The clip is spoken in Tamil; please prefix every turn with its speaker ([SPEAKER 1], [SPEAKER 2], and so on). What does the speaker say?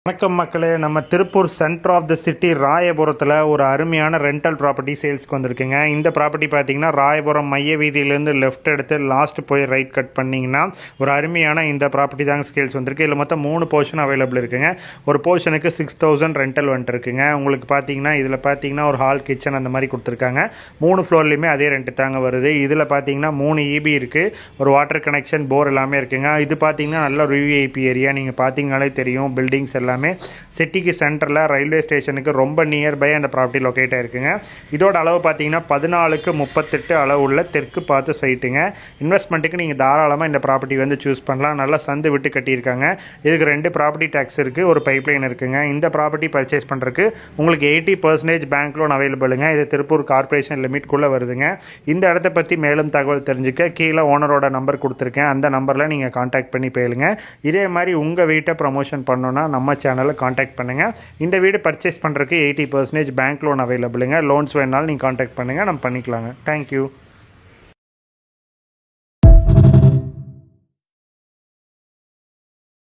[SPEAKER 1] வணக்கம் மக்களே, நம்ம Tiruppur centre of the city ராயபுரத்தில் ஒரு அருமையான ரெண்டல் ப்ராப்பர்ட்டி சேல்ஸ்க்கு வந்திருக்குங்க. இந்த ப்ராப்பர்ட்டி பார்த்தீங்கன்னா ராயபுரம் மைய வீதியிலேருந்து லெஃப்ட் எடுத்து லாஸ்ட் போய் ரைட் கட் பண்ணிங்கன்னா ஒரு அருமையான இந்த ப்ராப்பர்ட்டி தாங்க சேல்ஸ் வந்திருக்கு. இதில் மொத்தம் 3 போர்ஷன் அவைலபிள் இருக்குங்க. ஒரு போர்ஷனுக்கு 6000 ரெண்டல் வந்துருக்குங்க. உங்களுக்கு பார்த்தீங்கன்னா இதில் பார்த்தீங்கன்னா ஒரு ஹால் கிச்சன் அந்த மாதிரி கொடுத்துருக்காங்க. 3 ஃப்ளோர்லேயுமே அதே ரெண்ட் தாங்க வருது. இதில் பார்த்தீங்கன்னா 3 EB இருக்குது, ஒரு வாட்டர் கனெக்ஷன், போர் எல்லாமே இருக்குங்க. இது பார்த்தீங்கன்னா நல்ல விஐபி ஏரியா. நீங்கள் பார்த்தீங்கனாலே தெரியும், பில்டிங்ஸ் எல்லாமே சிட்டிக்கு சென்டரில் ரயில்வே ஸ்டேஷனுக்கு ரொம்ப நியர்பை அந்த ப்ராப்பர்ட்டி லொக்கேட் ஆகிருக்குங்க. இதோட அளவு பார்த்தீங்கன்னா 14க்கு 38 அளவு உள்ள தெற்கு பார்த்து சைட்டுங்க. இன்வெஸ்ட்மெண்ட்டுக்கு நீங்கள் தாராளமாக இந்த ப்ராப்பர்ட்டி வந்து சூஸ் பண்ணலாம். நல்லா சந்து விட்டு கட்டியிருக்காங்க. இதுக்கு 2 ப்ராப்பர்ட்டி டேக்ஸ் இருக்குது, ஒரு பைப்லைன் இருக்குங்க. இந்த ப்ராப்பர்ட்டி பர்ச்சேஸ் பண்ணுறதுக்கு உங்களுக்கு 80% பேங்க் லோன் அவைலபிளுங்க. இது திருப்பூர் கார்பரேஷன் லிமிட்குள்ளே வருதுங்க. இந்த இடத்த பற்றி மேலும் தகவல் தெரிஞ்சுக்க கீழே ஓனரோட நம்பர் கொடுத்துருக்கேன். அந்த நம்பரில் நீங்கள் கான்டாக்ட் பண்ணி போயிடுங்க. இதே மாதிரி உங்கள் வீட்டை ப்ரமோஷன் பண்ணணுன்னா நம்ம சேனலை காண்டாக்ட் பண்ணுங்கள். இந்த வீடு பர்ச்சேஸ் பண்ணுறதுக்கு 80% பேங்க் லோன் அவைலபிளுங்க. லோன்ஸ் வேணாலும் நீங்கள் காண்டாக்ட் பண்ணுங்கள், நம்ம பண்ணிக்கலாங்க. தேங்க்யூ.